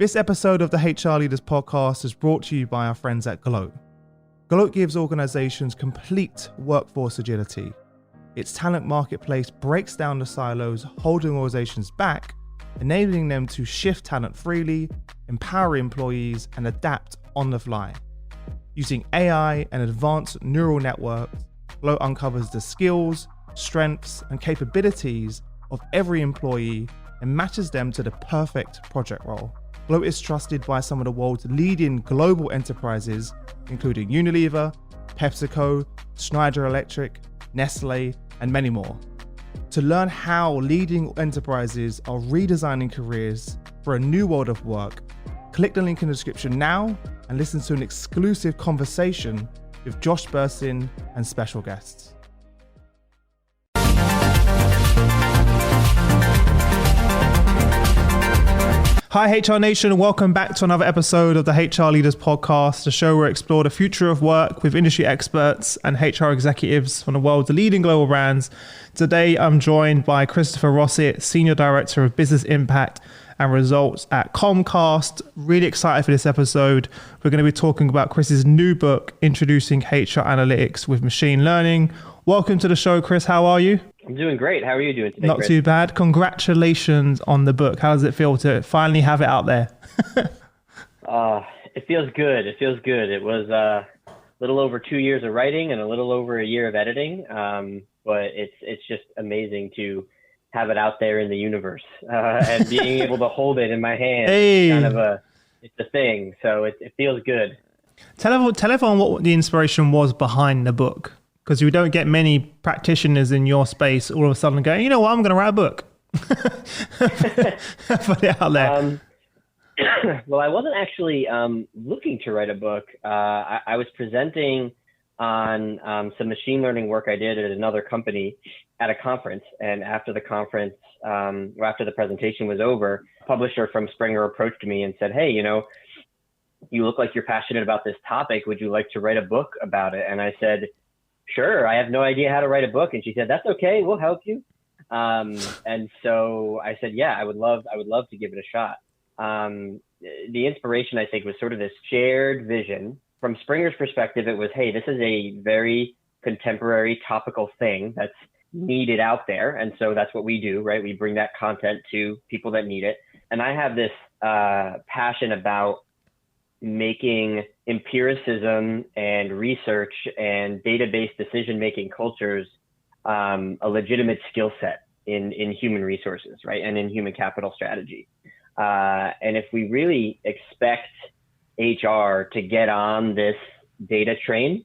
This episode of the HR Leaders Podcast is brought to you by our friends at Gloat. Gloat gives organizations complete workforce agility. Its talent marketplace breaks down the silos holding organizations back, enabling them to shift talent freely, empower employees, and adapt on the fly. Using AI and advanced neural networks, Gloat uncovers the skills, strengths, and capabilities of every employee and matches them to the perfect project role. Gloat is trusted by some of the world's leading global enterprises, including Unilever, PepsiCo, Schneider Electric, Nestle, and many more. To learn how leading enterprises are redesigning careers for a new world of work, click the link in the description now and listen to an exclusive conversation with Josh Bersin and special guests. Hi HR Nation, welcome back to another episode of the HR Leaders Podcast, the show where we explore the future of work with industry experts and HR executives from the world's leading global brands. Today I'm joined by Christopher Rossett, Senior Director of Business Impact and Results at Comcast. Really excited for this episode. We're going to be talking about Chris's new book, Introducing HR Analytics with Machine Learning. Welcome to the show, Chris. How are you? I'm doing great. How are you doing today, Not Chris? too bad. Congratulations on the book. How does it feel to finally have it out there? It feels good. It feels good. It was a little over 2 years of writing and a little over a year of editing. But it's just amazing to have it out there in the universe and being able to hold it in my hand. Hey. It's a thing. So it feels good. Tell everyone what the inspiration was behind the book. Because we don't get many practitioners in your space all of a sudden going, you know what, I'm going to write a book. Put it out there. Well, I wasn't actually looking to write a book. I was presenting on some machine learning work I did at another company at a conference. And after the conference, or after the presentation was over, a publisher from Springer approached me and said, hey, you look like you're passionate about this topic. Would you like to write a book about it? And I said, sure, I have no idea how to write a book. And she said, that's okay, we'll help you. And so I said, yeah, I would love to give it a shot. The inspiration, I think, was sort of this shared vision. From Springer's perspective, it was, hey, this is a very contemporary topical thing that's needed out there. And so that's what we do, right? We bring that content to people that need it. And I have this passion about making empiricism and research and database decision-making cultures a legitimate skill set in human resources, right? And in human capital strategy. And if we really expect HR to get on this data train,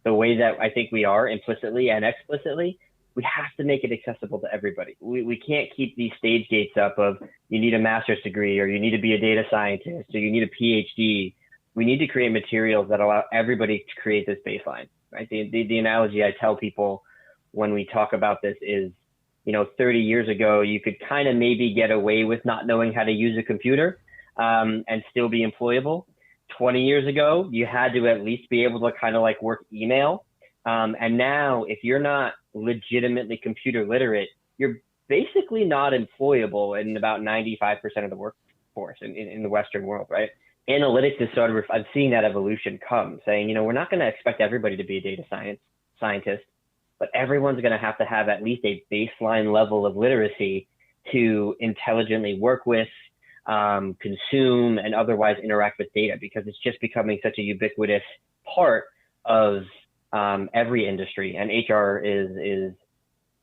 the way that I think we are implicitly and explicitly, we have to make it accessible to everybody. We can't keep these stage gates up of you need a master's degree or you need to be a data scientist or you need a PhD. We need to create materials that allow everybody to create this baseline, right? The analogy I tell people when we talk about this is, 30 years ago, you could kind of maybe get away with not knowing how to use a computer and still be employable. 20 years ago, you had to at least be able to kind of like work email. And now if you're not legitimately computer literate, you're basically not employable in about 95% of the workforce in the Western world, right? Analytics is I'm seeing that evolution come, saying, we're not going to expect everybody to be a data scientist, but everyone's going to have at least a baseline level of literacy to intelligently work with, consume, and otherwise interact with data, because it's just becoming such a ubiquitous part of every industry, and HR is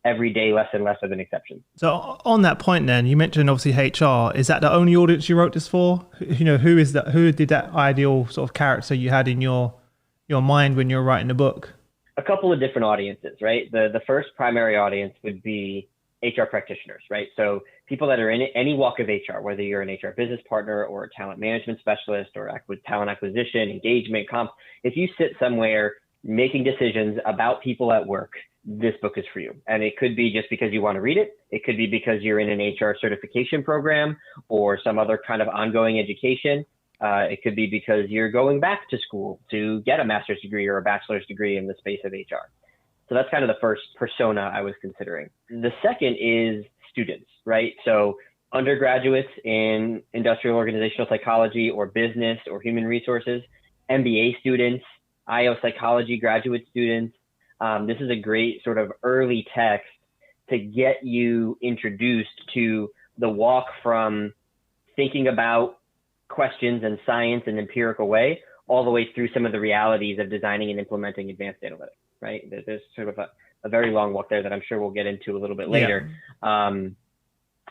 every day less and less of an exception. So on that point then, you mentioned obviously HR. Is that the only audience you wrote this for? Who is that? Who did that ideal sort of character you had in your mind when you were writing the book? A couple of different audiences, right? The first primary audience would be HR practitioners, right? So people that are in any walk of HR, whether you're an HR business partner or a talent management specialist or talent acquisition, engagement, comp, if you sit somewhere making decisions about people at work, this book is for you. And it could be just because you want to read it. It could be because you're in an HR certification program or some other kind of ongoing education. It could be because you're going back to school to get a master's degree or a bachelor's degree in the space of HR. So that's kind of the first persona I was considering. The second is students, right? So undergraduates in industrial organizational psychology or business or human resources, MBA students, IO psychology graduate students. This is a great sort of early text to get you introduced to the walk from thinking about questions and science in an empirical way all the way through some of the realities of designing and implementing advanced analytics, right? There's sort of a very long walk there that I'm sure we'll get into a little bit later. Yeah.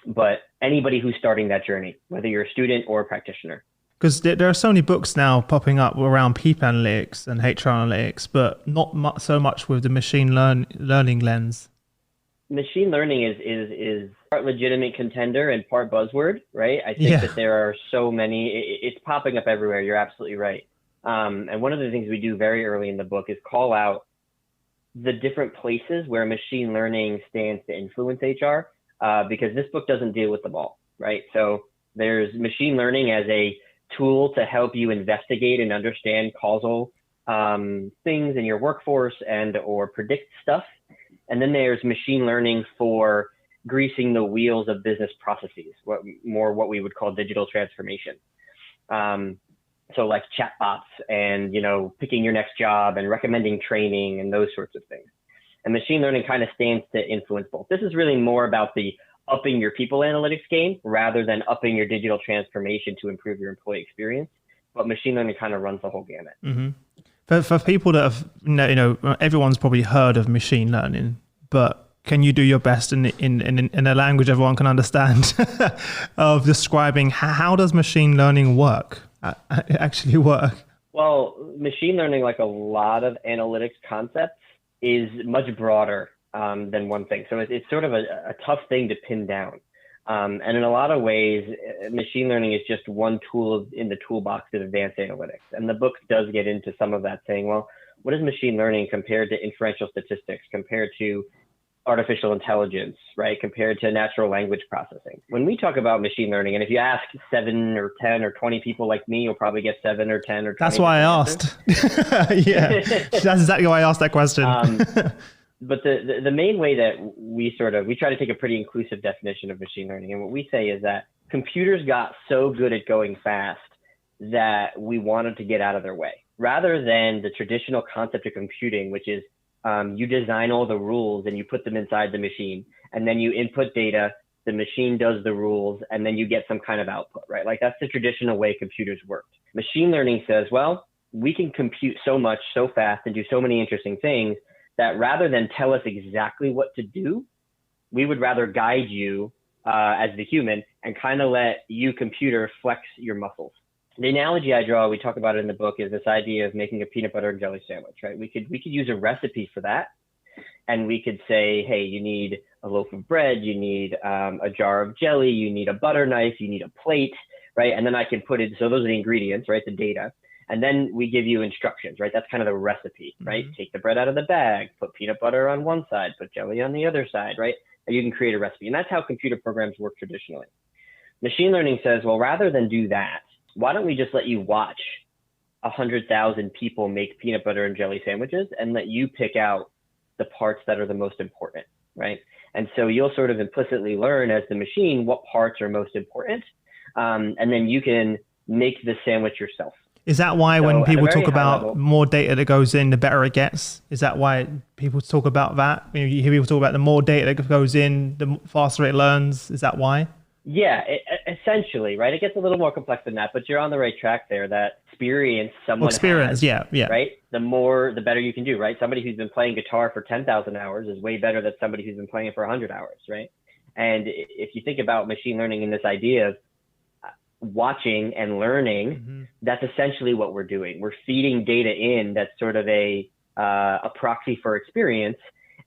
But anybody who's starting that journey, whether you're a student or a practitioner. Because there are so many books now popping up around people analytics and HR analytics, but not so much with the machine learning lens. Machine learning is part legitimate contender and part buzzword, right? I think that there are so many, it's popping up everywhere. You're absolutely right. And one of the things we do very early in the book is call out the different places where machine learning stands to influence HR, because this book doesn't deal with them all, right? So there's machine learning as a tool to help you investigate and understand causal things in your workforce and or predict stuff. And then there's machine learning for greasing the wheels of business processes, what we would call digital transformation. So like chatbots and, picking your next job and recommending training and those sorts of things. And machine learning kind of stands to influence both. This is really more about the upping your people analytics game rather than upping your digital transformation to improve your employee experience. But machine learning kind of runs the whole gamut. Mm-hmm. For people that have, everyone's probably heard of machine learning, but can you do your best in a language everyone can understand of describing how does machine learning actually work? Well, machine learning, like a lot of analytics concepts, is much broader than one thing. So it's sort of a tough thing to pin down. And in a lot of ways, machine learning is just one tool in the toolbox of advanced analytics. And the book does get into some of that, saying, well, what is machine learning compared to inferential statistics, compared to artificial intelligence, right? Compared to natural language processing. When we talk about machine learning, and if you ask 7 or 10 or 20 people like me, you'll probably get 7 or 10 or 20. That's why I asked. Yeah, that's exactly why I asked that question. But the main way that we try to take a pretty inclusive definition of machine learning. And what we say is that computers got so good at going fast that we wanted to get out of their way. Rather than the traditional concept of computing, which is you design all the rules and you put them inside the machine, and then you input data, the machine does the rules, and then you get some kind of output, right? Like that's the traditional way computers worked. Machine learning says, well, we can compute so much, so fast, and do so many interesting things that rather than tell us exactly what to do, we would rather guide you as the human and kind of let you, computer, flex your muscles. The analogy I draw, we talk about it in the book, is this idea of making a peanut butter and jelly sandwich, right? We could use a recipe for that. And we could say, hey, you need a loaf of bread, you need a jar of jelly, you need a butter knife, you need a plate, right? And then I can put it, so those are the ingredients, right? The data. And then we give you instructions, right? That's kind of the recipe, right? Mm-hmm. Take the bread out of the bag, put peanut butter on one side, put jelly on the other side, right? And you can create a recipe. And that's how computer programs work traditionally. Machine learning says, well, rather than do that, why don't we just let you watch 100,000 people make peanut butter and jelly sandwiches and let you pick out the parts that are the most important, right? And so you'll sort of implicitly learn as the machine what parts are most important. And then you can make the sandwich yourself. Is that why when people talk about more data that goes in, the better it gets? Is that why people talk about that? You hear people talk about the more data that goes in, the faster it learns. Is that why? Yeah, essentially, right? It gets a little more complex than that, but you're on the right track there. That experience someone has, yeah. Right? The better you can do, right? Somebody who's been playing guitar for 10,000 hours is way better than somebody who's been playing it for 100 hours, right? And if you think about machine learning in this idea of watching and learning, mm-hmm. that's essentially what we're doing. We're feeding data in that's sort of a proxy for experience,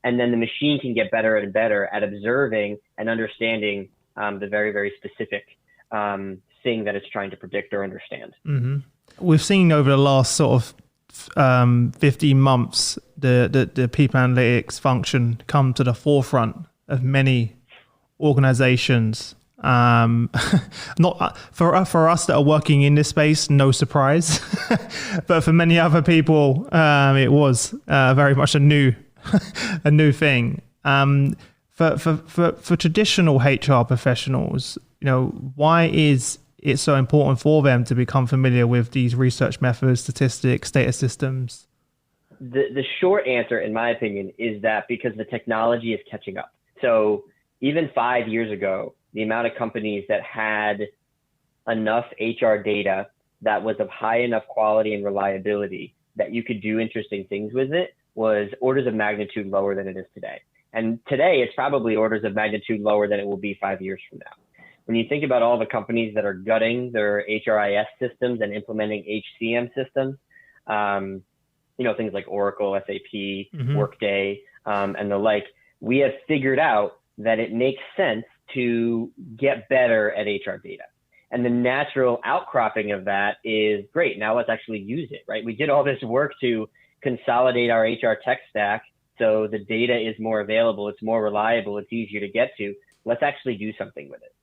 and then the machine can get better and better at observing and understanding the very, very specific thing that it's trying to predict or understand. Mm-hmm. We've seen over the last sort of 15 months the people analytics function come to the forefront of many organizations. Not for us that are working in this space, no surprise, but for many other people, it was very much a new thing. For traditional HR professionals, why is it so important for them to become familiar with these research methods, statistics, data systems? The short answer, in my opinion, is that because the technology is catching up. So even 5 years ago, the amount of companies that had enough HR data that was of high enough quality and reliability that you could do interesting things with it was orders of magnitude lower than it is today. And today it's probably orders of magnitude lower than it will be 5 years from now. When you think about all the companies that are gutting their HRIS systems and implementing HCM systems, things like Oracle, SAP, Workday, and the like, we have figured out that it makes sense to get better at HR data. And the natural outcropping of that is great. Now let's actually use it, right? We did all this work to consolidate our HR tech stack so the data is more available, it's more reliable, it's easier to get to. Let's actually do something with it.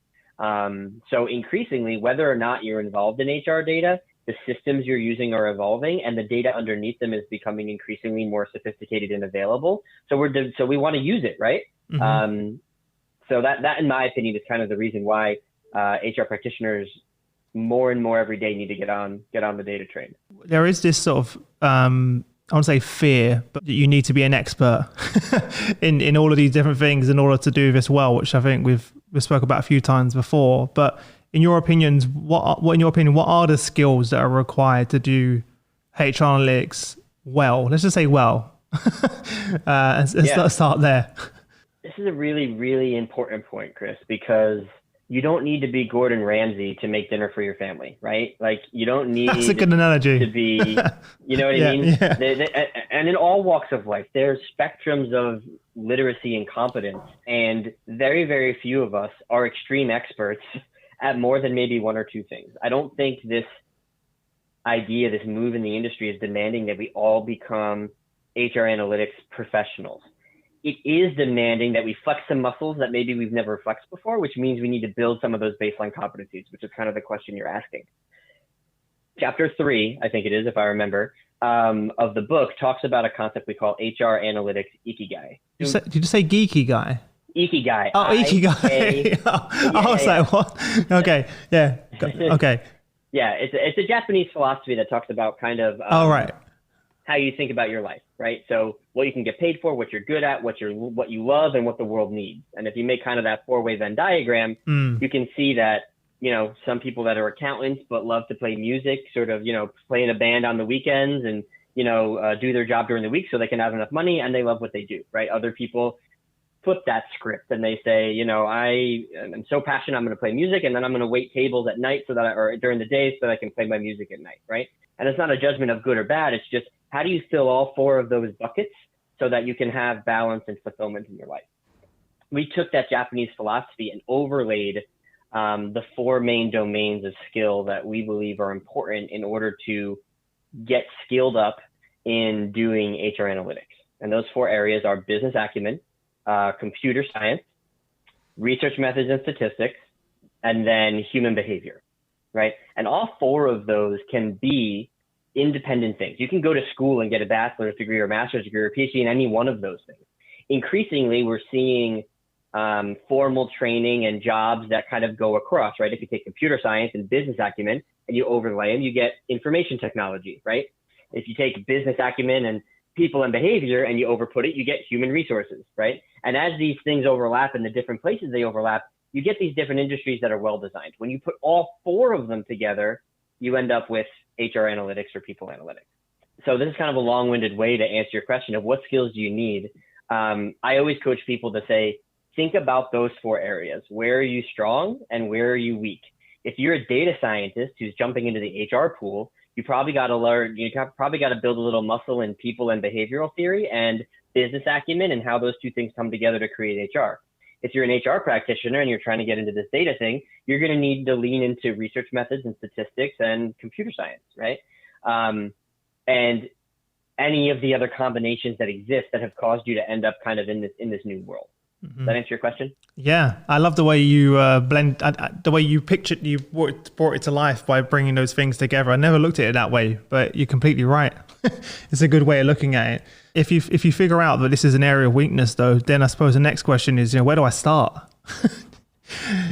So increasingly, whether or not you're involved in HR data, the systems you're using are evolving and the data underneath them is becoming increasingly more sophisticated and available. So we want to use it, right? So that, in my opinion, is kind of the reason why HR practitioners more and more every day need to get on the data train. There is this sort of, I want to say fear, but you need to be an expert in all of these different things in order to do this well, which I think we've spoke about a few times before. But in your opinions, what are the skills that are required to do HR analytics well? Let's just say well. Let's start there. This is a really, really important point, Chris, because you don't need to be Gordon Ramsay to make dinner for your family, right? Like you don't need That's a good analogy. To be, you know what I mean? Yeah. And in all walks of life, there's spectrums of literacy and competence, and very, very few of us are extreme experts at more than maybe one or two things. I don't think this idea, this move in the industry is demanding that we all become HR analytics professionals. It is demanding that we flex some muscles that maybe we've never flexed before, which means we need to build some of those baseline competencies, which is kind of the question you're asking. Chapter 3, I think it is, if I remember, of the book talks about a concept we call HR analytics ikigai. Did you say geeky guy? Ikigai. Oh, ikigai. I was like, what? Okay, yeah, okay. Yeah, it's a Japanese philosophy that talks about kind of right. how you think about your life, right? So what you can get paid for, what you're good at, what you love, and what the world needs. And if you make kind of that four-way Venn diagram, you can see that, some people that are accountants but love to play music, sort of, play in a band on the weekends and, do their job during the week so they can have enough money and they love what they do, right? Other people flip that script and they say, I'm so passionate, I'm going to play music and then I'm going to wait tables at night or during the day so that I can play my music at night, right? And it's not a judgment of good or bad. It's just, how do you fill all four of those buckets so that you can have balance and fulfillment in your life? We took that Japanese philosophy and overlaid the four main domains of skill that we believe are important in order to get skilled up in doing HR analytics. And those four areas are business acumen, computer science, research methods and statistics, and then human behavior, right? And all four of those can be independent things. You can go to school and get a bachelor's degree or a master's degree or a PhD in any one of those things. Increasingly, we're seeing formal training and jobs that kind of go across, right? If you take computer science and business acumen and you overlay them, you get information technology, right? If you take business acumen and people and behavior and you overput it, you get human resources, right? And as these things overlap in the different places they overlap, you get these different industries that are well designed. When you put all four of them together, you end up with HR analytics or people analytics. So this is kind of a long-winded way to answer your question of what skills do you need. I always coach people to say, think about those four areas. Where are you strong and where are you weak? If you're a data scientist who's jumping into the HR pool, you probably got to build a little muscle in people and behavioral theory and business acumen and how those two things come together to create HR. If you're an HR practitioner and you're trying to get into this data thing, you're going to need to lean into research methods and statistics and computer science, right? And any of the other combinations that exist that have caused you to end up kind of in this new world. Does that answer your question? Yeah, I love the way you blend, the way you pictured, you brought it to life by bringing those things together. I never looked at it that way, but you're completely right. It's a good way of looking at it. If you figure out that this is an area of weakness, though, then I suppose the next question is, where do I start?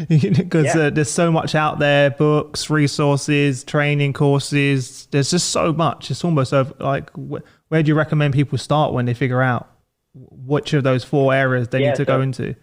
Because there's so much out there, books, resources, training courses. There's just so much. It's almost like, where do you recommend people start when they figure out which of those 4 areas they need to go into?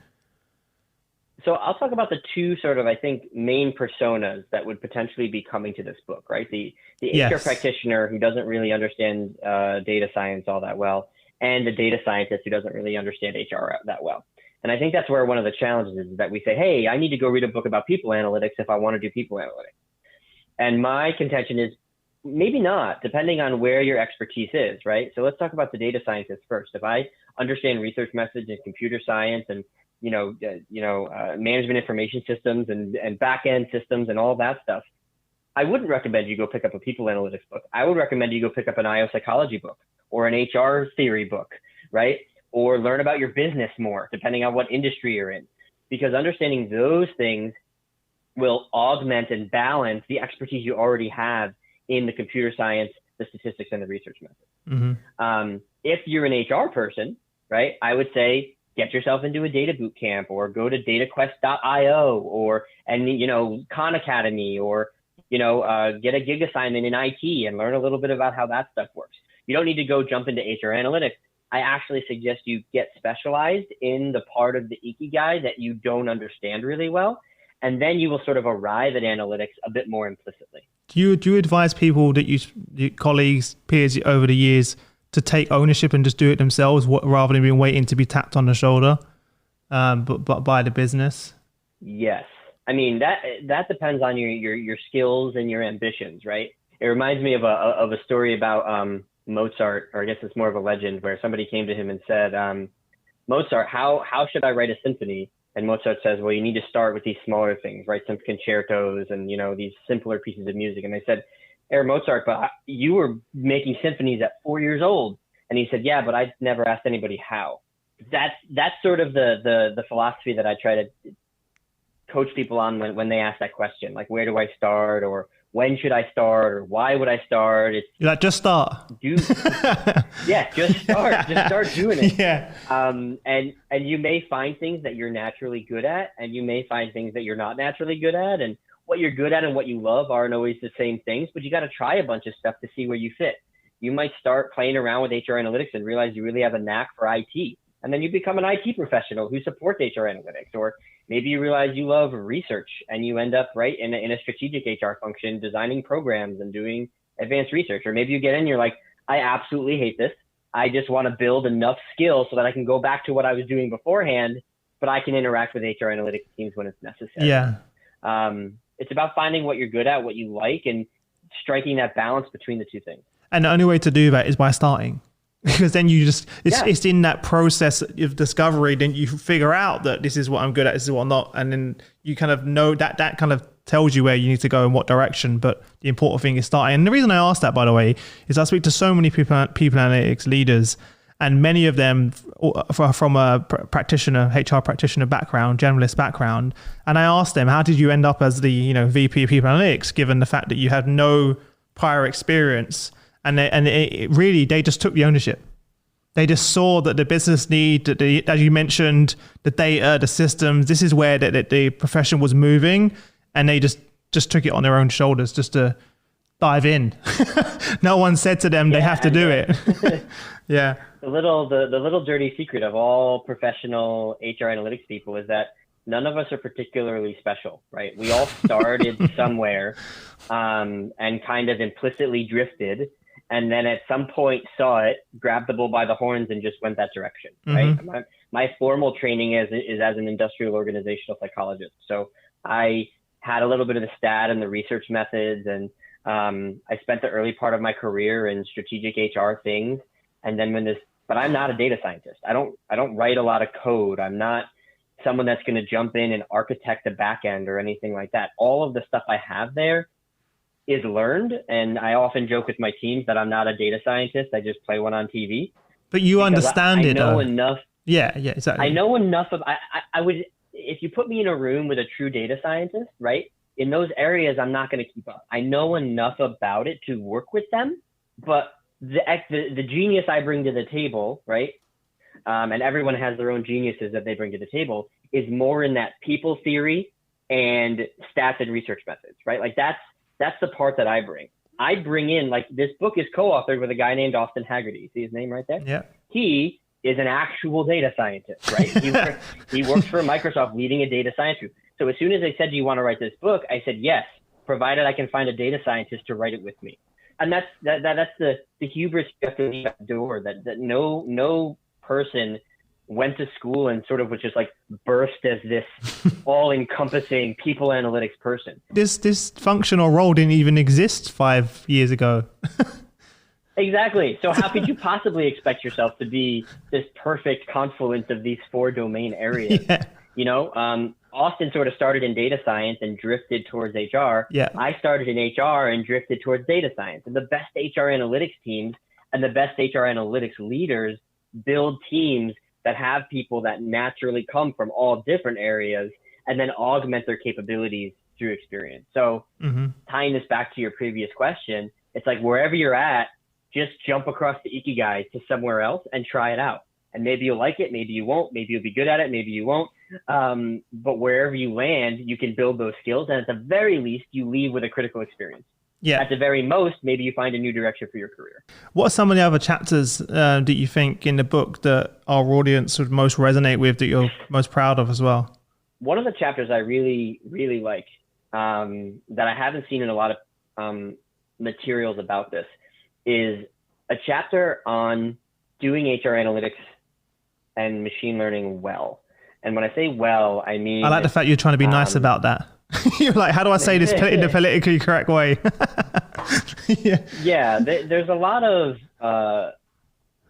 So I'll talk about the 2 sort of, I think, main personas that would potentially be coming to this book, right? The HR practitioner who doesn't really understand data science all that well, and the data scientist who doesn't really understand HR that well. And I think that's where one of the challenges is that we say, hey, I need to go read a book about people analytics if I want to do people analytics. And my contention is maybe not, depending on where your expertise is, right? So let's talk about the data scientist first. If I understand research methods and computer science and management information systems and back-end systems and all that stuff, I wouldn't recommend you go pick up a people analytics book. I would recommend you go pick up an IO psychology book or an HR theory book, right? Or learn about your business more, depending on what industry you're in. Because understanding those things will augment and balance the expertise you already have in the computer science, the statistics, and the research methods. If you're an HR person, right, I would say get yourself into a data boot camp or go to dataquest.io or Khan Academy or get a gig assignment in IT and learn a little bit about how that stuff works. You don't need to go jump into HR analytics. I actually suggest you get specialized in the part of the Ikigai that you don't understand really well, and then you will sort of arrive at analytics a bit more implicitly. Do you advise people that your colleagues, peers over the years, to take ownership and just do it themselves rather than being waiting to be tapped on the shoulder, but by the business? Yes. I mean, that depends on your skills and your ambitions, right? It reminds me of a story about Mozart, or I guess it's more of a legend, where somebody came to him and said, Mozart, how should I write a symphony? And Mozart says, well, you need to start with these smaller things, write some concertos and, these simpler pieces of music. And they said, Herr Mozart, but you were making symphonies at 4 years old. And he said, yeah, but I never asked anybody how. That's sort of the philosophy that I try to coach people on when they ask that question, like, where do I start, or when should I start, or why would I start? You're like, just start. Just start. Just start doing it. Yeah. And you may find things that you're naturally good at, and you may find things that you're not naturally good at. And what you're good at and what you love aren't always the same things, but you got to try a bunch of stuff to see where you fit. You might start playing around with HR analytics and realize you really have a knack for IT. And then you become an IT professional who supports HR analytics. Or maybe you realize you love research and you end up right in a strategic HR function, designing programs and doing advanced research. Or maybe you get in, you're like, I absolutely hate this. I just want to build enough skills so that I can go back to what I was doing beforehand, but I can interact with HR analytics teams when it's necessary. Yeah. It's about finding what you're good at, what you like, and striking that balance between the two things. And the only way to do that is by starting. Because then you just, it's in that process of discovery, then you figure out that this is what I'm good at, this is what I'm not. And then you kind of know that kind of tells you where you need to go in what direction. But the important thing is starting. And the reason I asked that, by the way, is I speak to so many people analytics leaders, and many of them from a practitioner, HR practitioner background, generalist background. And I asked them, how did you end up as the VP of people analytics, given the fact that you had no prior experience? And they just took the ownership. They just saw that the business need, that as you mentioned, the data, the systems, this is where the profession was moving, and they just took it on their own shoulders just to dive in. No one said to them they have to do it. Yeah. The little dirty secret of all professional HR analytics people is that none of us are particularly special, right? We all started somewhere and kind of implicitly drifted, and then at some point saw it, grabbed the bull by the horns, and just went that direction, right? Mm-hmm. My formal training is as an industrial organizational psychologist. So I had a little bit of the stat and the research methods, and I spent the early part of my career in strategic HR things. And then but I'm not a data scientist. I don't write a lot of code. I'm not someone that's going to jump in and architect the back end or anything like that. All of the stuff I have there is learned. And I often joke with my teams that I'm not a data scientist. I just play one on TV. But you understand it. I know enough. Yeah, yeah, exactly. I know enough of, I would, if you put me in a room with a true data scientist, right? In those areas, I'm not going to keep up. I know enough about it to work with them, but the genius I bring to the table, right? And everyone has their own geniuses that they bring to the table, is more in that people theory and stats and research methods, right? Like that's the part that I bring. I bring in, like, this book is co-authored with a guy named Austin Haggerty. See his name right there? Yeah. He is an actual data scientist, right? He works for Microsoft leading a data science group. So as soon as they said, do you want to write this book? I said, yes, provided I can find a data scientist to write it with me. And that's the hubris you have to leave at the door, that no person went to school and sort of was just like birthed as this all-encompassing people analytics person. This function or role didn't even exist 5 years ago. Exactly. So how could you possibly expect yourself to be this perfect confluence of these 4 domain areas? Yeah. You know, Austin sort of started in data science and drifted towards HR. Yeah. I started in HR and drifted towards data science. And the best HR analytics teams and the best HR analytics leaders build teams that have people that naturally come from all different areas and then augment their capabilities through experience. So tying this back to your previous question, it's like wherever you're at, just jump across the Ikigai to somewhere else and try it out. And maybe you'll like it, maybe you won't, maybe you'll be good at it, maybe you won't. But wherever you land, you can build those skills. And at the very least, you leave with a critical experience. Yeah. At the very most, maybe you find a new direction for your career. What are some of the other chapters that you think in the book that our audience would most resonate with, that you're most proud of as well? One of the chapters I really, really like, that I haven't seen in a lot of materials about this, is a chapter on doing HR analytics and machine learning well. And when I say well, I mean... I like the fact you're trying to be nice about that. You're like, how do I say this in the politically correct way? Yeah, there's a lot of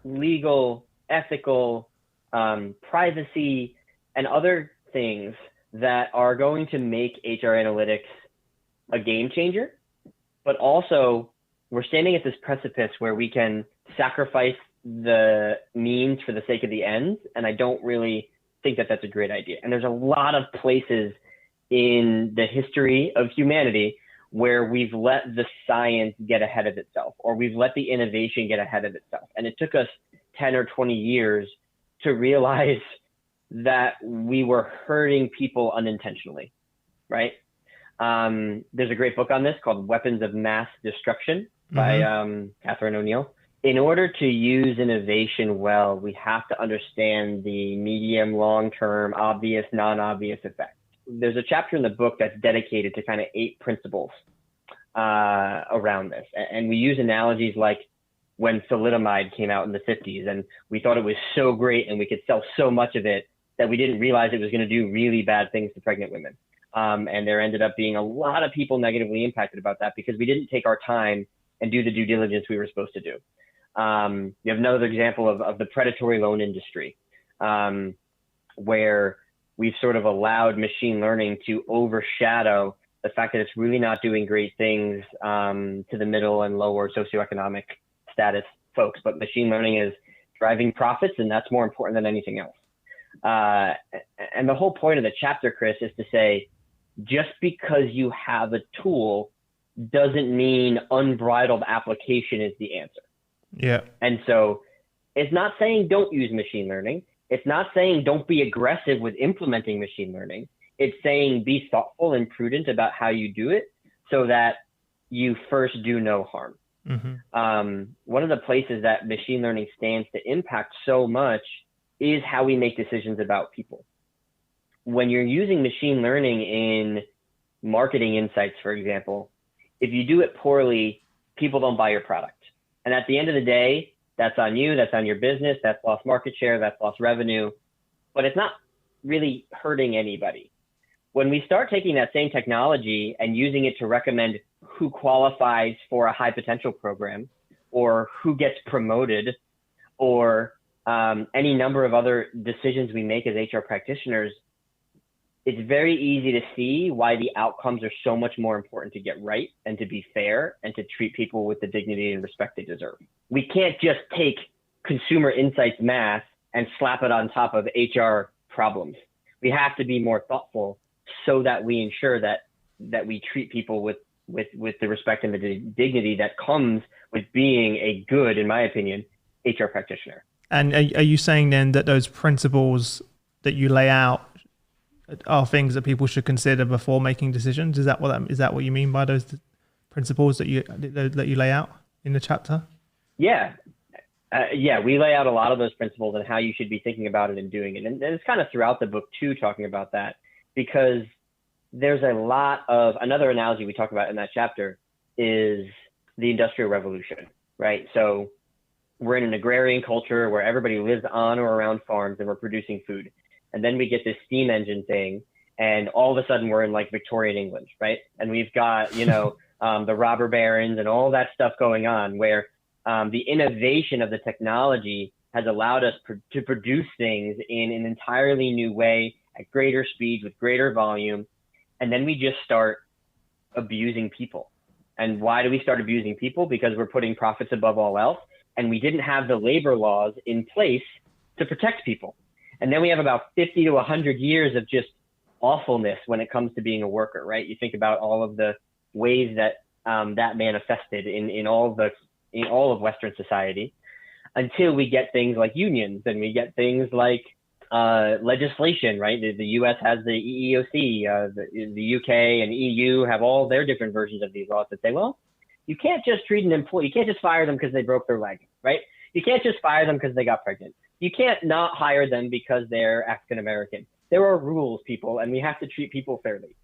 legal, ethical, privacy, and other things that are going to make HR analytics a game changer. But also, we're standing at this precipice where we can sacrifice the means for the sake of the ends. And I don't really think that that's a great idea. And there's a lot of places in the history of humanity where we've let the science get ahead of itself, or we've let the innovation get ahead of itself. And it took us 10 or 20 years to realize that we were hurting people unintentionally, right? There's a great book on this called Weapons of Mass Destruction by Catherine O'Neill. In order to use innovation well, we have to understand the medium, long-term, obvious, non-obvious effects. There's a chapter in the book that's dedicated to kind of 8 principles around this. And we use analogies like when thalidomide came out in the 50s, and we thought it was so great and we could sell so much of it that we didn't realize it was going to do really bad things to pregnant women. And there ended up being a lot of people negatively impacted about that because we didn't take our time and do the due diligence we were supposed to do. You have another example of the predatory loan industry, where we've sort of allowed machine learning to overshadow the fact that it's really not doing great things to the middle and lower socioeconomic status folks, but machine learning is driving profits, and that's more important than anything else. And the whole point of the chapter, Chris, is to say, just because you have a tool doesn't mean unbridled application is the answer. Yeah. And so it's not saying don't use machine learning. It's not saying don't be aggressive with implementing machine learning. It's saying be thoughtful and prudent about how you do it so that you first do no harm. One of the places that machine learning stands to impact so much is how we make decisions about people. When you're using machine learning in marketing insights, for example, if you do it poorly, people don't buy your product. And at the end of the day, that's on you, that's on your business, that's lost market share, that's lost revenue, but it's not really hurting anybody. When we start taking that same technology and using it to recommend who qualifies for a high potential program or who gets promoted or any number of other decisions we make as HR practitioners, it's very easy to see why the outcomes are so much more important to get right and to be fair and to treat people with the dignity and respect they deserve. We can't just take consumer insights math and slap it on top of HR problems. We have to be more thoughtful so that we ensure that we treat people with the respect and the dignity that comes with being a good, in my opinion, HR practitioner. And are you saying then that those principles that you lay out are things that people should consider before making decisions? Is that what you mean by those principles that you lay out in the chapter? Yeah. We lay out a lot of those principles and how you should be thinking about it and doing it. And it's kind of throughout the book too, talking about that, because there's a lot of, another analogy we talk about in that chapter is the Industrial Revolution, right? So we're in an agrarian culture where everybody lives on or around farms and we're producing food. And then we get this steam engine thing, and all of a sudden we're in like Victorian England, right? And we've got, the robber barons and all that stuff going on, where the innovation of the technology has allowed us to produce things in an entirely new way at greater speeds with greater volume. And then we just start abusing people. And why do we start abusing people? Because we're putting profits above all else. And we didn't have the labor laws in place to protect people. And then we have about 50 to 100 years of just awfulness when it comes to being a worker, right? You think about all of the ways that that manifested in all of Western society, until we get things like unions and we get things like legislation, right? The U.S. has the EEOC, the UK and EU have all their different versions of these laws that say, well, you can't just treat an employee, you can't just fire them because they broke their leg, right? You can't just fire them because they got pregnant. You can't not hire them because they're African American. There are rules, people, and we have to treat people fairly.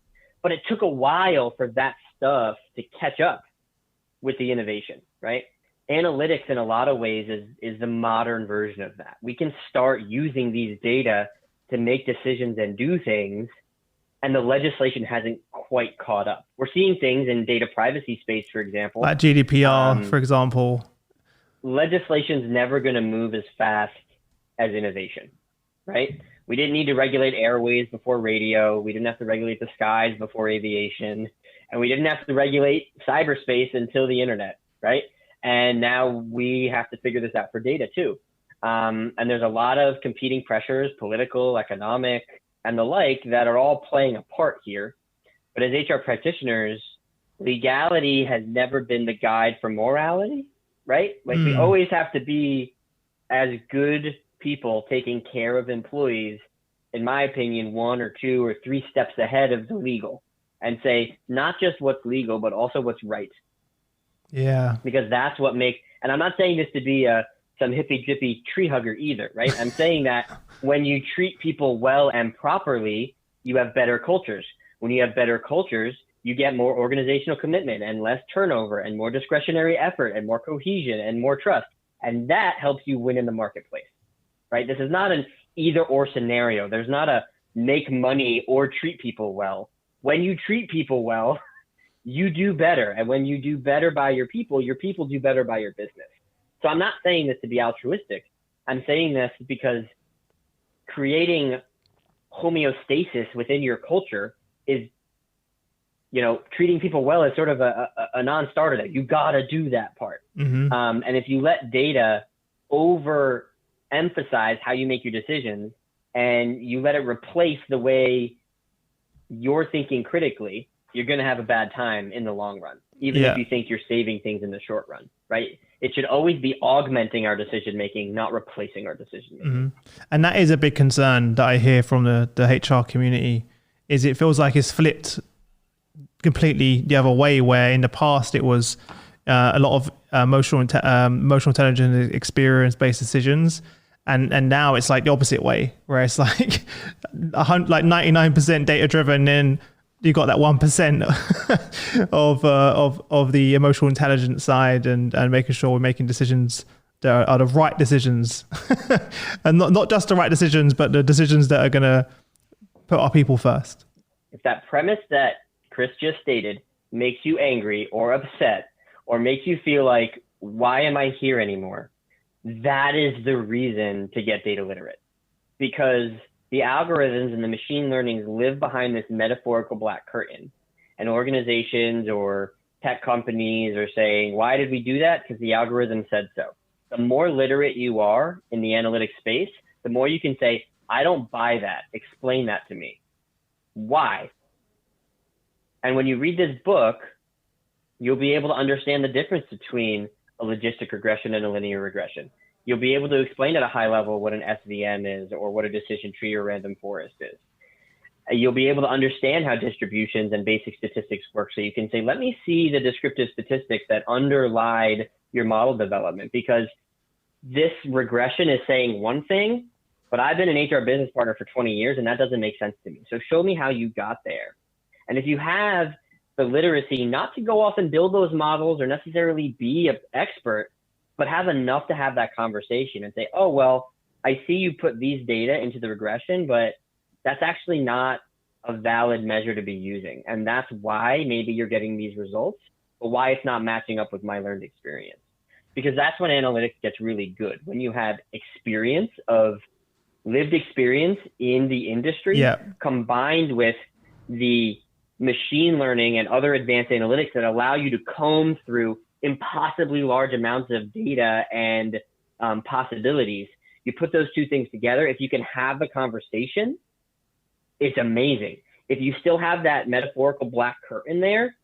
But it took a while for that stuff to catch up with the innovation, right? Analytics in a lot of ways is the modern version of that. We can start using these data to make decisions and do things, and the legislation hasn't quite caught up. We're seeing things in data privacy space, for example. Like GDPR, for example. Legislation's never going to move as fast as innovation, right? We didn't need to regulate airways before radio. We didn't have to regulate the skies before aviation. And we didn't have to regulate cyberspace until the internet, right? And now we have to figure this out for data too. And there's a lot of competing pressures, political, economic, and the like, that are all playing a part here. But as HR practitioners, legality has never been the guide for morality, right? Like we always have to be, as good people taking care of employees, in my opinion, 1 or 2 or 3 steps ahead of the legal, and say not just what's legal, but also what's right. Yeah. Because that's what makes, and I'm not saying this to be some hippy dippy tree hugger either, right? I'm saying that when you treat people well and properly, you have better cultures. When you have better cultures, you get more organizational commitment and less turnover and more discretionary effort and more cohesion and more trust. And that helps you win in the marketplace, right? This is not an either or scenario. There's not a make money or treat people well. When you treat people well, you do better. And when you do better by your people do better by your business. So I'm not saying this to be altruistic. I'm saying this because creating homeostasis within your culture is, treating people well is sort of a non-starter. That you got to do that part. Mm-hmm. And if you let data overemphasize how you make your decisions, and you let it replace the way you're thinking critically, you're going to have a bad time in the long run, even if you think you're saving things in the short run, right? It should always be augmenting our decision-making, not replacing our decision-making. Mm-hmm. And that is a big concern that I hear from the HR community, is it feels like it's flipped completely the other way, where in the past it was a lot of emotional intelligence, experience-based decisions. And now it's like the opposite way, where it's like 99% data-driven, then you got that 1% of the emotional intelligence side, and making sure we're making decisions that are the right decisions, and not just the right decisions, but the decisions that are going to put our people first. If that premise that Chris just stated makes you angry or upset, or makes you feel like, why am I here anymore? That is the reason to get data literate, because the algorithms and the machine learnings live behind this metaphorical black curtain, and organizations or tech companies are saying, why did we do that? Because the algorithm said so. The more literate you are in the analytics space, the more you can say, I don't buy that. Explain that to me. Why? And when you read this book, you'll be able to understand the difference between a logistic regression and a linear regression. You'll be able to explain at a high level what an SVM is or what a decision tree or random forest is. You'll be able to understand how distributions and basic statistics work. So you can say, let me see the descriptive statistics that underlied your model development, because this regression is saying one thing, but I've been an HR business partner for 20 years and that doesn't make sense to me. So show me how you got there. And if you have the literacy not to go off and build those models or necessarily be an expert, but have enough to have that conversation and say, oh, well, I see you put these data into the regression, but that's actually not a valid measure to be using. And that's why maybe you're getting these results, but why it's not matching up with my learned experience. Because that's when analytics gets really good. When you have lived experience in the industry, combined with the machine learning and other advanced analytics that allow you to comb through impossibly large amounts of data and possibilities. You put those two things together. If you can have the conversation, it's amazing. If you still have that metaphorical black curtain there,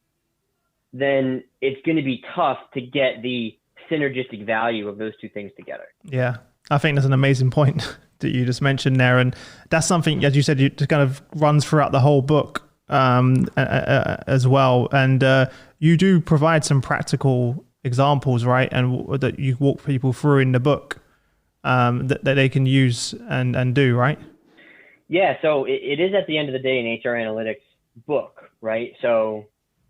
then it's going to be tough to get the synergistic value of those two things together. Yeah, I think that's an amazing point that you just mentioned there. And that's something, as you said, it just kind of runs throughout the whole book as well. And you do provide some practical examples, right? And that you walk people through in the book that they can use and do, right? Yeah, so it is at the end of the day an HR analytics book, right? So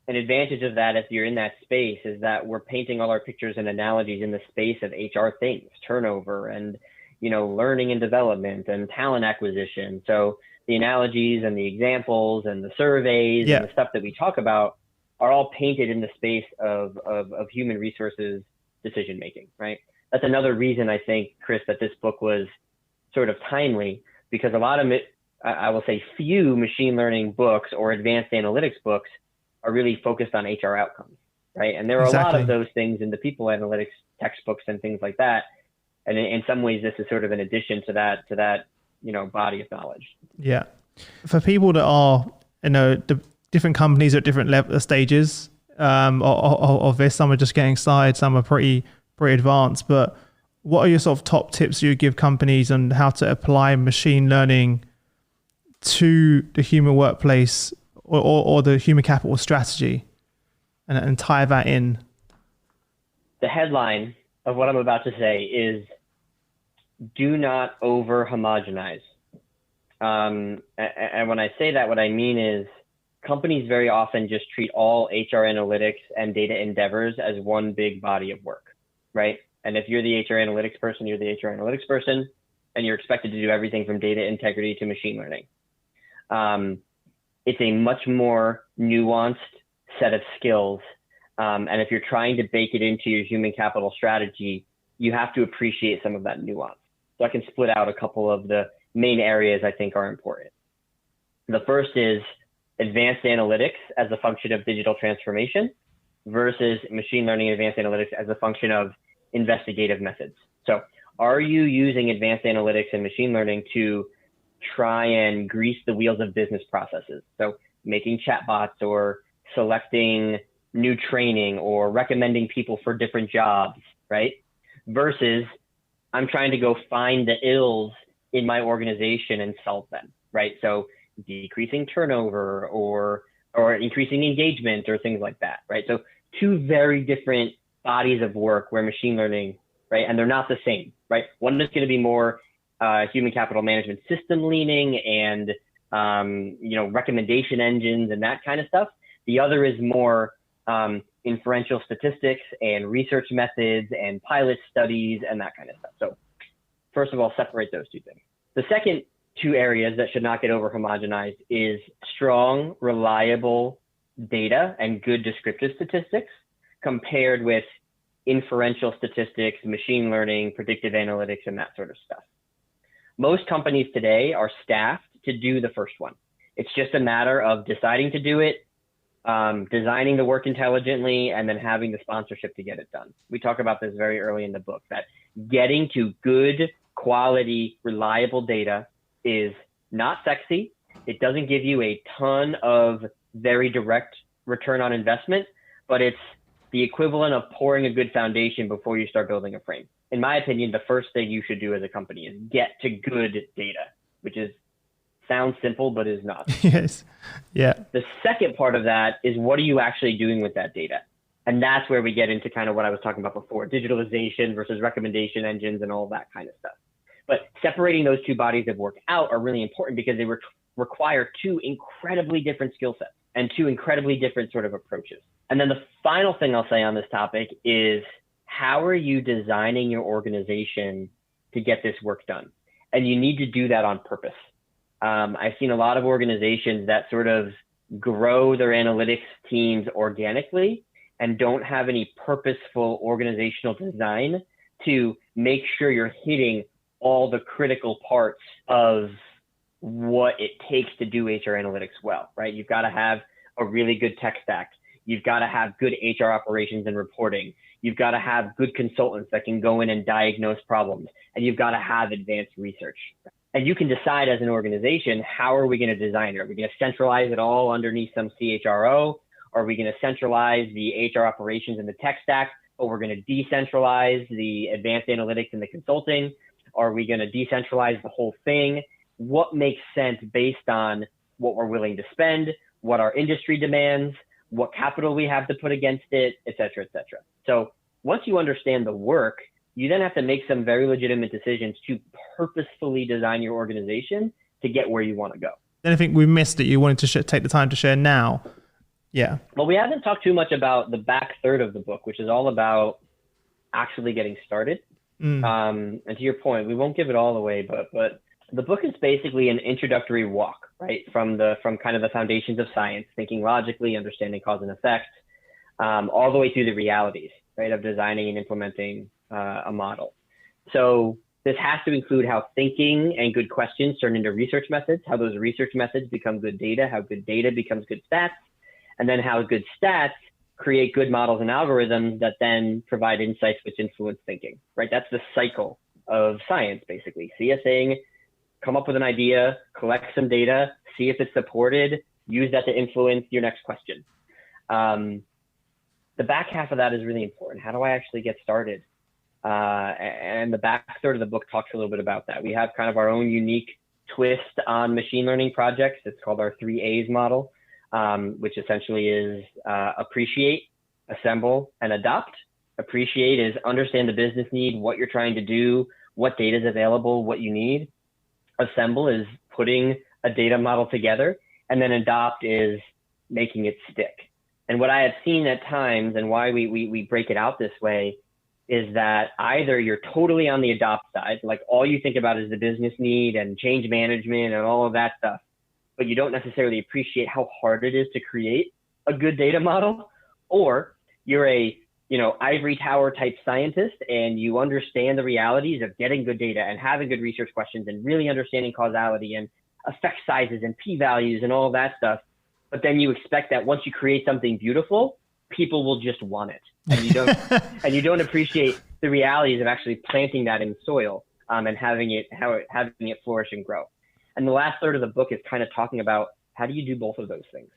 an advantage of that, if you're in that space, is that we're painting all our pictures and analogies in the space of HR things, turnover and, learning and development and talent acquisition. So the analogies and the examples and the surveys and the stuff that we talk about are all painted in the space of human resources decision making, right? That's another reason I think, Chris, that this book was sort of timely, because a lot of it, I will say few machine learning books or advanced analytics books are really focused on HR outcomes, right? And there are a lot of those things in the people analytics textbooks and things like that. And in some ways, this is sort of an addition to that body of knowledge. Yeah. For people that are, the different companies at different stages of this, some are just getting started, some are pretty advanced, but what are your sort of top tips you give companies on how to apply machine learning to the human workplace or the human capital strategy and tie that in? The headline of what I'm about to say is, do not over homogenize. And when I say that, what I mean is companies very often just treat all HR analytics and data endeavors as one big body of work, right? And if you're the HR analytics person, you're the HR analytics person, and you're expected to do everything from data integrity to machine learning. It's a much more nuanced set of skills. And if you're trying to bake it into your human capital strategy, you have to appreciate some of that nuance. So I can split out a couple of the main areas I think are important. The first is advanced analytics as a function of digital transformation versus machine learning and advanced analytics as a function of investigative methods. So are you using advanced analytics and machine learning to try and grease the wheels of business processes? So making chatbots or selecting new training or recommending people for different jobs, right? Versus I'm trying to go find the ills in my organization and solve them, right? So decreasing turnover or increasing engagement or things like that, right? So two very different bodies of work where machine learning, right? And they're not the same, right? One is going to be more human capital management system leaning and, recommendation engines and that kind of stuff. The other is more inferential statistics and research methods and pilot studies and that kind of stuff. So first of all, separate those two things. The second two areas that should not get over homogenized is strong, reliable data and good descriptive statistics compared with inferential statistics, machine learning, predictive analytics, and that sort of stuff. Most companies today are staffed to do the first one. It's just a matter of deciding to do it, designing the work intelligently, and then having the sponsorship to get it done. We talk about this very early in the book, that getting to good quality, reliable data is not sexy. It doesn't give you a ton of very direct return on investment, but it's the equivalent of pouring a good foundation before you start building a frame. In my opinion, the first thing you should do as a company is get to good data, which sounds simple, but is not. Yes. Yeah. The second part of that is, what are you actually doing with that data? And that's where we get into kind of what I was talking about before, digitalization versus recommendation engines and all that kind of stuff. But separating those two bodies of work out are really important because they require two incredibly different skill sets and two incredibly different sort of approaches. And then the final thing I'll say on this topic is, how are you designing your organization to get this work done? And you need to do that on purpose. I've seen a lot of organizations that sort of grow their analytics teams organically and don't have any purposeful organizational design to make sure you're hitting all the critical parts of what it takes to do HR analytics well, right? You've got to have a really good tech stack. You've got to have good HR operations and reporting. You've got to have good consultants that can go in and diagnose problems. And you've got to have advanced research. And you can decide as an organization, how are we going to design it? Are we going to centralize it all underneath some CHRO? Are we going to centralize the HR operations and the tech stack, or we're going to decentralize the advanced analytics and the consulting? Are we going to decentralize the whole thing? What makes sense based on what we're willing to spend, what our industry demands, what capital we have to put against it, et cetera, et cetera. So once you understand the work, you then have to make some very legitimate decisions to purposefully design your organization to get where you want to go. Anything we missed that you wanted to take the time to share now? Yeah. Well, we haven't talked too much about the back third of the book, which is all about actually getting started. And to your point, we won't give it all away, but the book is basically an introductory walk, right? From kind of the foundations of science, thinking logically, understanding cause and effect, all the way through the realities, right, of designing and implementing a model. So this has to include how thinking and good questions turn into research methods, how those research methods become good data, how good data becomes good stats, and then how good stats create good models and algorithms that then provide insights which influence thinking, right? That's the cycle of science, basically. See a thing, come up with an idea, collect some data, see if it's supported, use that to influence your next question. The back half of that is really important. How do I actually get started? And the back third of the book talks a little bit about that. We have kind of our own unique twist on machine learning projects. It's called our 3 A's model, which essentially is appreciate, assemble, and adopt. Appreciate is understand the business need, what you're trying to do, what data is available, what you need. Assemble is putting a data model together, and then adopt is making it stick. And what I have seen at times, and why we break it out this way, is that either you're totally on the adopt side, like all you think about is the business need and change management and all of that stuff, but you don't necessarily appreciate how hard it is to create a good data model, or you're a ivory tower type scientist and you understand the realities of getting good data and having good research questions and really understanding causality and effect sizes and p-values and all of that stuff. But then you expect that once you create something beautiful, people will just want it. And you don't appreciate the realities of actually planting that in soil and having it flourish and grow. And the last third of the book is kind of talking about, how do you do both of those things?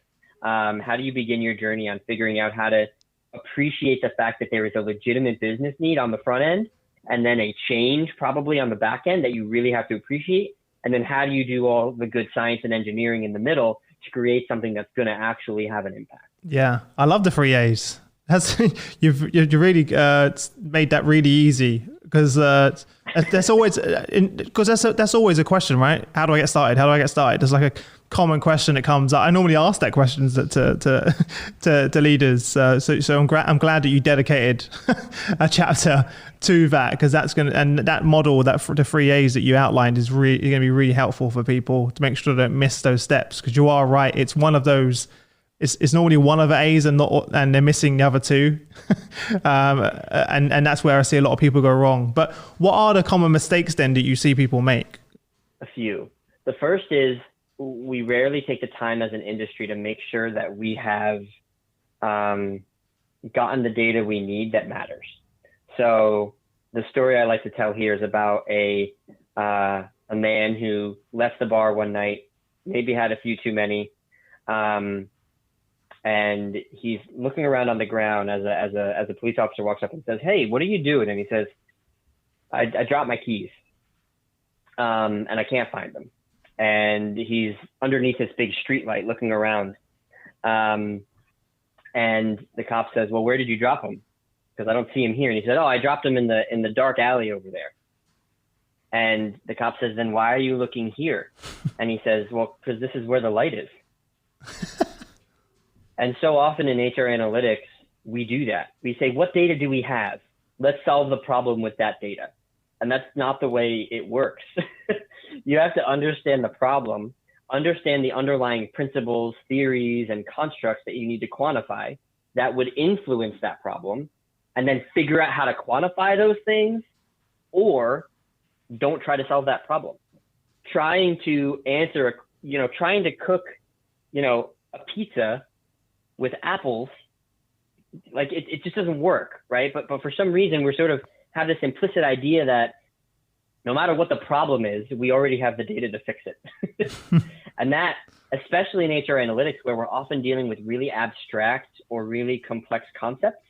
How do you begin your journey on figuring out how to appreciate the fact that there is a legitimate business need on the front end, and then a change probably on the back end that you really have to appreciate? And then how do you do all the good science and engineering in the middle to create something that's going to actually have an impact? Yeah, I love the 3 A's. You've really made that really easy, because that's always a question, right? How do I get started? How do I get started? There's like a common question that comes up. I normally ask that question to leaders. So I'm glad that you dedicated a chapter to that, because that's and that model, the 3 A's that you outlined, is really going to be really helpful for people to make sure they don't miss those steps. Because you are right, it's one of those. It's normally one of the A's and they're missing the other two. And that's where I see a lot of people go wrong. But what are the common mistakes then that you see people make? A few. The first is, we rarely take the time as an industry to make sure that we have gotten the data we need that matters. So the story I like to tell here is about a a man who left the bar one night, maybe had a few too many, and he's looking around on the ground as a police officer walks up and says, "Hey, what are you doing?" And he says, I dropped my keys, and I can't find them." And he's underneath this big street light looking around. And the cop says, "Well, where did you drop them? Because I don't see him here." And he said, "Oh, I dropped them in the dark alley over there." And the cop says, "Then why are you looking here?" And he says, "Well, because this is where the light is." And so often in HR analytics, we do that. We say, what data do we have? Let's solve the problem with that data. And that's not the way it works. You have to understand the problem, understand the underlying principles, theories, and constructs that you need to quantify that would influence that problem, and then figure out how to quantify those things, or don't try to solve that problem. Trying to cook, a pizza with apples, like it just doesn't work, right? But for some reason, we're sort of have this implicit idea that no matter what the problem is, we already have the data to fix it. And that, especially in HR analytics, where we're often dealing with really abstract or really complex concepts,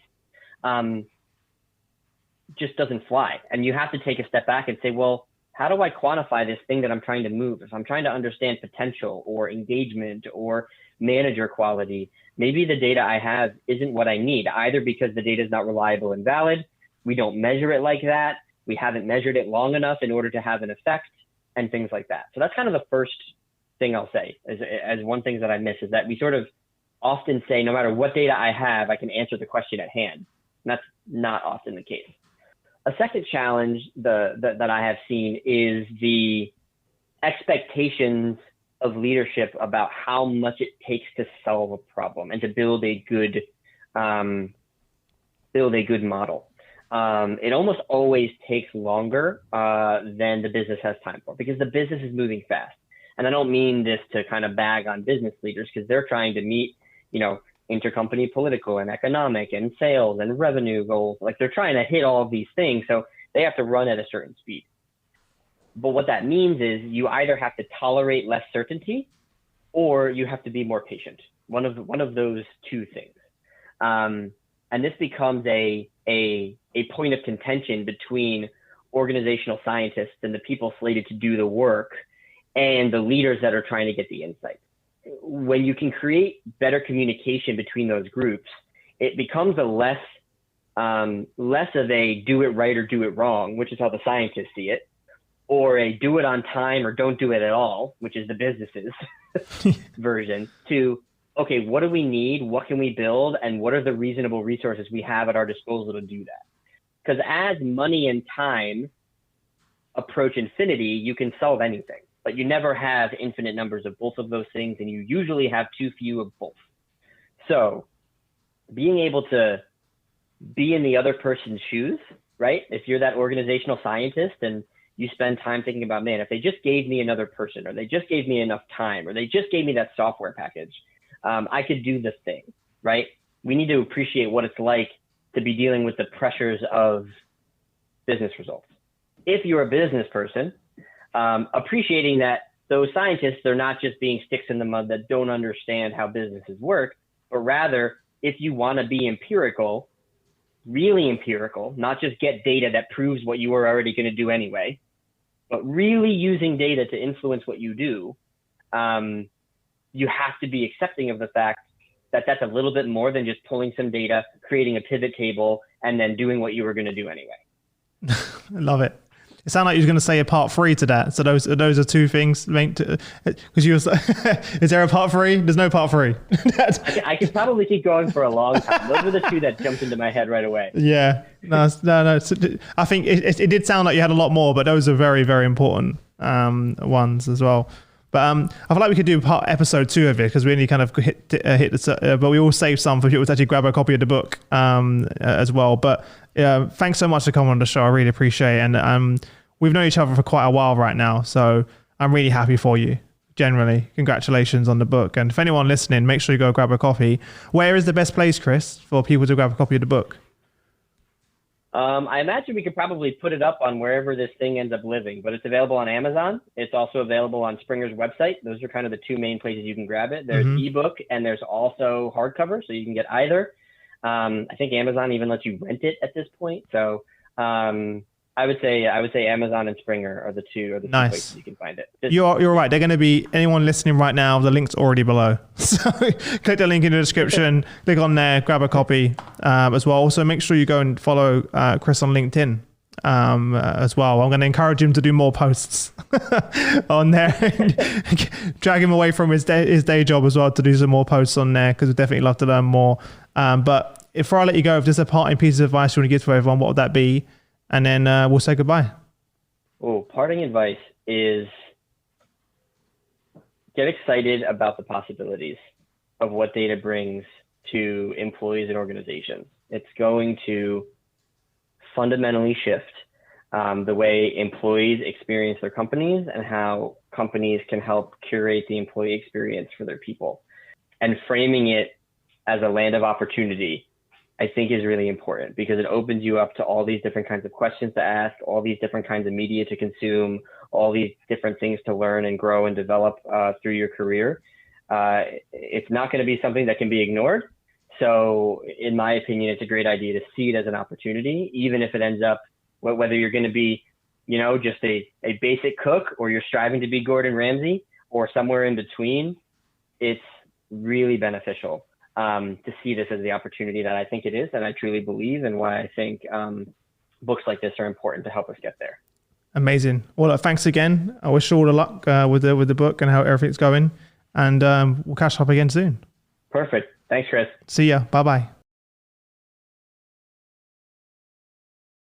just doesn't fly. And you have to take a step back and say, well, how do I quantify this thing that I'm trying to move? If I'm trying to understand potential or engagement or manager quality, maybe the data I have isn't what I need, either because the data is not reliable and valid, we don't measure it like that, we haven't measured it long enough in order to have an effect, and things like that. So that's kind of the first thing I'll say as one thing that I miss, is that we sort of often say, no matter what data I have, I can answer the question at hand. And that's not often the case. A second challenge that I have seen is the expectations of leadership about how much it takes to solve a problem and to build a good model. It almost always takes longer than the business has time for, because the business is moving fast. And I don't mean this to kind of bag on business leaders, because they're trying to meet, intercompany political and economic and sales and revenue goals. Like, they're trying to hit all of these things, so they have to run at a certain speed. But what that means is you either have to tolerate less certainty, or you have to be more patient. One of those two things. And this becomes a point of contention between organizational scientists and the people slated to do the work, and the leaders that are trying to get the insight. When you can create better communication between those groups, it becomes a less of a do it right or do it wrong, which is how the scientists see it, or a do it on time or don't do it at all, which is the business's version, to, okay, what do we need? What can we build? And what are the reasonable resources we have at our disposal to do that? Because as money and time approach infinity, you can solve anything, but you never have infinite numbers of both of those things, and you usually have too few of both. So being able to be in the other person's shoes, right? If you're that organizational scientist and you spend time thinking about, man, if they just gave me another person, or they just gave me enough time, or they just gave me that software package, I could do this thing, right? We need to appreciate what it's like to be dealing with the pressures of business results. If you're a business person, appreciating that those scientists, they're not just being sticks in the mud that don't understand how businesses work, but rather, if you want to be empirical, really empirical, not just get data that proves what you were already going to do anyway, but really using data to influence what you do, you have to be accepting of the fact that that's a little bit more than just pulling some data, creating a pivot table, and then doing what you were going to do anyway. I love it. It sounded like you were going to say a part 3 to that. So those are two things linked to, because you were, is there a part 3? There's no part 3. I could probably keep going for a long time. Those are the two that jumped into my head right away. Yeah, no. I think it did sound like you had a lot more, but those are very, very important ones as well. But I feel like we could do episode 2 of it, because we only kind of hit this, but we all saved some for people to actually grab a copy of the book as well. But thanks so much for coming on the show. I really appreciate it. And we've known each other for quite a while right now, so I'm really happy for you. Generally, congratulations on the book. And for anyone listening, make sure you go grab a copy. Where is the best place, Chris, for people to grab a copy of the book? I imagine we could probably put it up on wherever this thing ends up living, but it's available on Amazon. It's also available on Springer's website. Those are kind of the two main places you can grab it. There's ebook and there's also hardcover, so you can get either. I think Amazon even lets you rent it at this point. So I would say Amazon and Springer are the two Nice. places you can find it. You're right. They're going to be, anyone listening right now, the link's already below. So click the link in the description, click on there, grab a copy as well. Also, make sure you go and follow Chris on LinkedIn as well. I'm going to encourage him to do more posts on there. Drag him away from his day job as well to do some more posts on there, because we'd definitely love to learn more. But before I let you go, if there's a parting piece of advice you want to give to everyone, what would that be? And then we'll say goodbye. Oh, parting advice is get excited about the possibilities of what data brings to employees and organizations. It's going to fundamentally shift the way employees experience their companies and how companies can help curate the employee experience for their people. And framing it as a land of opportunity, I think, is really important, because it opens you up to all these different kinds of questions to ask, all these different kinds of media to consume, all these different things to learn and grow and develop through your career. It's not going to be something that can be ignored. So in my opinion, it's a great idea to see it as an opportunity, even if it ends up, whether you're going to be, just a basic cook, or you're striving to be Gordon Ramsay, or somewhere in between. It's really beneficial to see this as the opportunity that I think it is, and I truly believe, and why I think books like this are important to help us get there. Amazing. Well, thanks again. I wish you all the luck with the book and how everything's going, and we'll catch up again soon. Perfect. Thanks, Chris. See ya. Bye-bye.